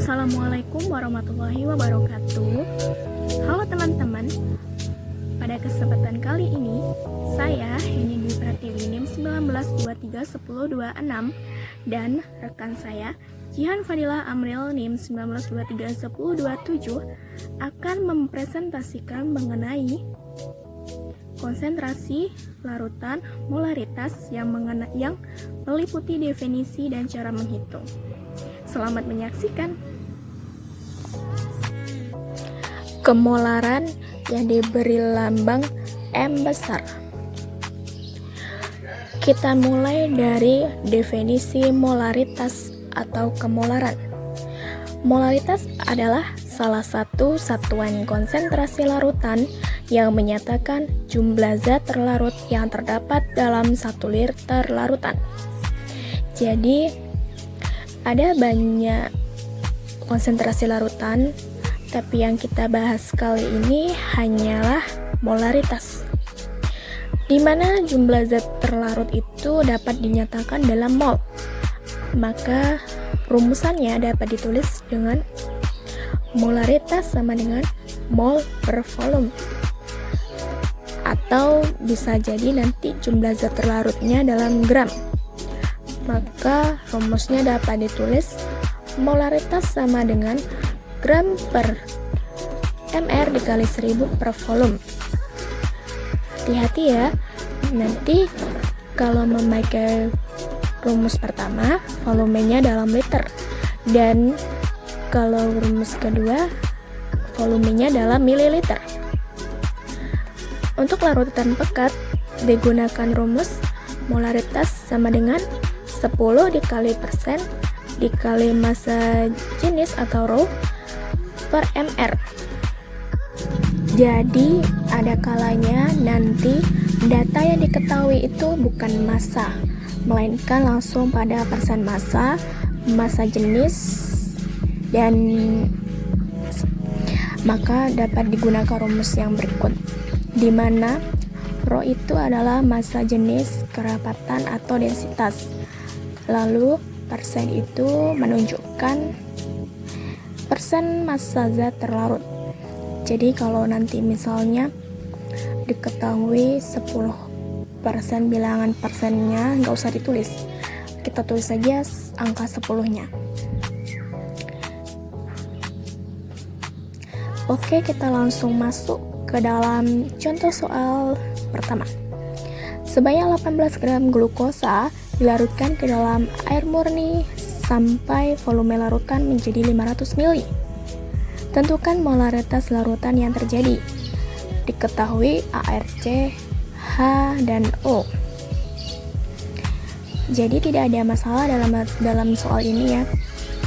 Assalamualaikum warahmatullahi wabarakatuh. Halo teman-teman, pada kesempatan kali ini saya Heni Dwi Pratiwi NIM 19231026 dan rekan saya Jihan Fadilah Amril NIM 19231027 akan mempresentasikan mengenai konsentrasi, larutan, molaritas yang meliputi definisi dan cara menghitung. Selamat menyaksikan. Kemolaran yang diberi lambang M besar. Kita mulai dari definisi molaritas atau kemolaran. Molaritas adalah salah satu satuan konsentrasi larutan yang menyatakan jumlah zat terlarut yang terdapat dalam 1 liter larutan. Jadi ada banyak konsentrasi larutan, tapi yang kita bahas kali ini hanyalah molaritas, di mana jumlah zat terlarut itu dapat dinyatakan dalam mol. Maka rumusannya dapat ditulis dengan molaritas sama dengan mol per volume, atau bisa jadi nanti jumlah zat terlarutnya dalam gram. Maka rumusnya dapat ditulis molaritas sama dengan gram per mr dikali 1000 per volume. Hati-hati ya, nanti kalau memakai rumus pertama volumenya dalam liter, dan kalau rumus kedua volumenya dalam mililiter. Untuk larutan pekat digunakan rumus molaritas sama dengan 10 dikali persen dikali massa jenis atau rho per mr. Jadi ada kalanya nanti data yang diketahui itu bukan massa, melainkan langsung pada persen massa, massa jenis, dan maka dapat digunakan rumus yang berikut, di mana rho itu adalah massa jenis, kerapatan atau densitas. Lalu persen itu menunjukkan persen massa zat terlarut. Jadi kalau nanti misalnya diketahui 10% bilangan persennya, nggak usah ditulis, kita tulis saja angka 10-nya. Oke, kita langsung masuk ke dalam contoh soal pertama. Sebanyak 18 gram glukosa dilarutkan ke dalam air murni sampai volume larutan menjadi 500 ml. Tentukan molaritas larutan yang terjadi. Diketahui ARC, H, dan O. Jadi tidak ada masalah dalam soal ini ya.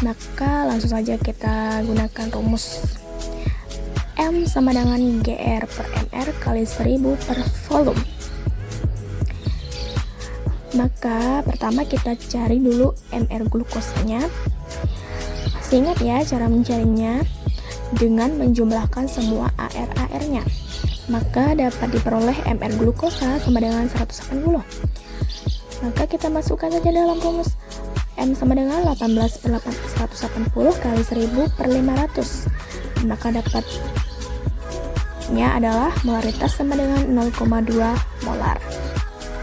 Maka langsung saja kita gunakan rumus M sama dengan GR per MR kali 1000 per volume. Maka pertama kita cari dulu MR glukosanya. Masih ingat ya cara mencarinya? Dengan menjumlahkan semua AR-nya. Maka dapat diperoleh MR glukosa sama dengan 180. Maka kita masukkan saja dalam rumus M sama dengan 18 per 180 kali 1000 per 500. Maka dapatnya adalah molaritas sama dengan 0,2 molar.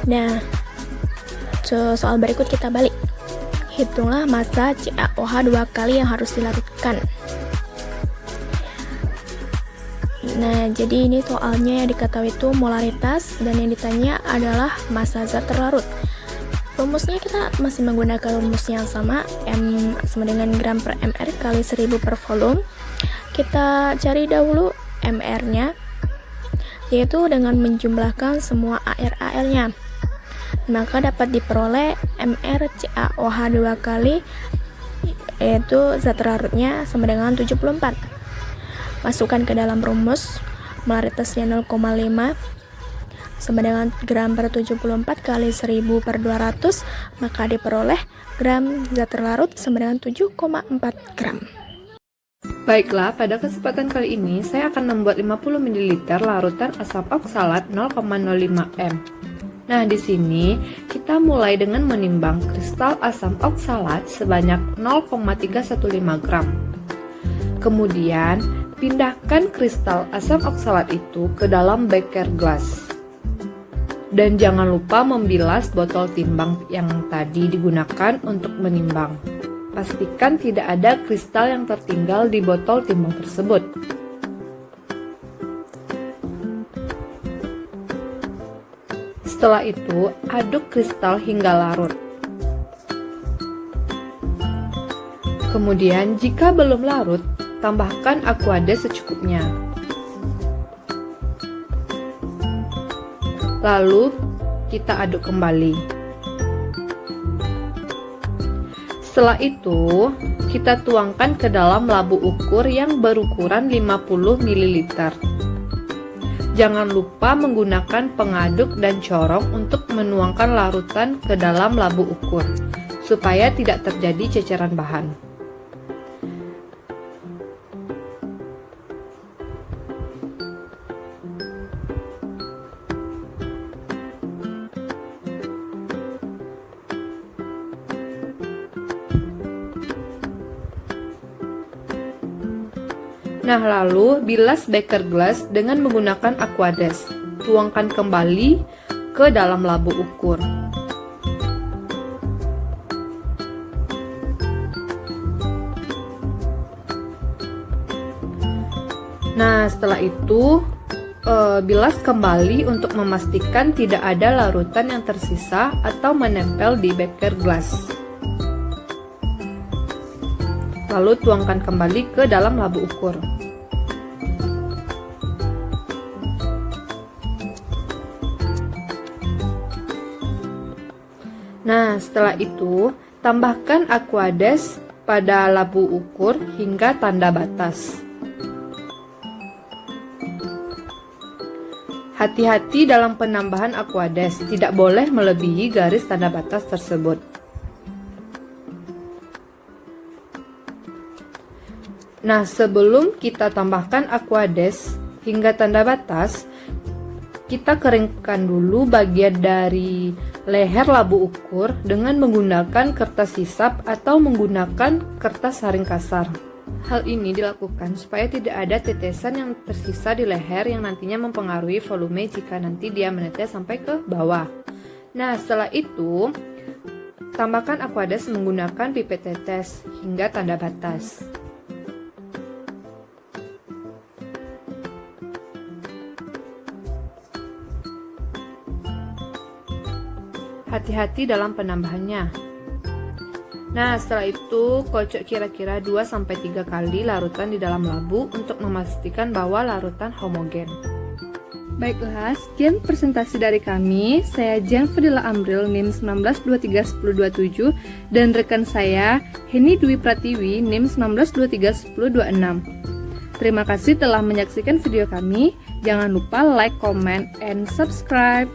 Nah, soal berikut kita balik. Hitunglah massa CaOH 2 kali yang harus dilarutkan. Nah, jadi ini soalnya yang diketahui itu molaritas dan yang ditanya adalah massa zat terlarut. Rumusnya kita masih menggunakan rumus yang sama, M sama dengan gram per mr kali 1000 per volume. Kita cari dahulu mr-nya, yaitu dengan menjumlahkan semua AR-nya. Maka dapat diperoleh MR CaOH 2 kali, yaitu zat terlarutnya sama dengan 74. Masukkan ke dalam rumus, molaritasnya 0,5 sama dengan gram per 74 kali 1000 per 200, maka diperoleh gram zat terlarut sama dengan 7,4 gram. Baiklah, pada kesempatan kali ini saya akan membuat 50 ml larutan asam oksalat 0,05 m. Nah, di sini kita mulai dengan menimbang kristal asam oksalat sebanyak 0,315 gram. Kemudian, pindahkan kristal asam oksalat itu ke dalam beker gelas. Dan jangan lupa membilas botol timbang yang tadi digunakan untuk menimbang. Pastikan tidak ada kristal yang tertinggal di botol timbang tersebut. Setelah itu, aduk kristal hingga larut. Kemudian, jika belum larut, tambahkan Aquades secukupnya. Lalu, kita aduk kembali. Setelah itu, kita tuangkan ke dalam labu ukur yang berukuran 50 ml. Jangan lupa menggunakan pengaduk dan corong untuk menuangkan larutan ke dalam labu ukur, supaya tidak terjadi ceceran bahan. Nah, lalu bilas beker gelas dengan menggunakan Aquades. Tuangkan kembali ke dalam labu ukur. Nah, setelah itu bilas kembali untuk memastikan tidak ada larutan yang tersisa atau menempel di beker gelas. Lalu tuangkan kembali ke dalam labu ukur. Nah, setelah itu, tambahkan Aquades pada labu ukur hingga tanda batas. Hati-hati dalam penambahan Aquades, tidak boleh melebihi garis tanda batas tersebut. Nah, sebelum kita tambahkan Aquades hingga tanda batas, kita keringkan dulu bagian dari leher labu ukur dengan menggunakan kertas hisap atau menggunakan kertas saring kasar. Hal ini dilakukan supaya tidak ada tetesan yang tersisa di leher yang nantinya mempengaruhi volume jika nanti dia menetes sampai ke bawah. Nah, setelah itu, tambahkan Aquades menggunakan pipet tetes hingga tanda batas. Hati-hati dalam penambahannya. Nah, setelah itu kocok kira-kira 2-3 kali larutan di dalam labu untuk memastikan bahwa larutan homogen. Baiklah, sekian presentasi dari kami. Saya Jan Fadila Amril, NIM 19231027 dan rekan saya Heni Dwi Pratiwi, NIM 19231026. Terima kasih telah menyaksikan video kami. Jangan lupa like, comment, and subscribe.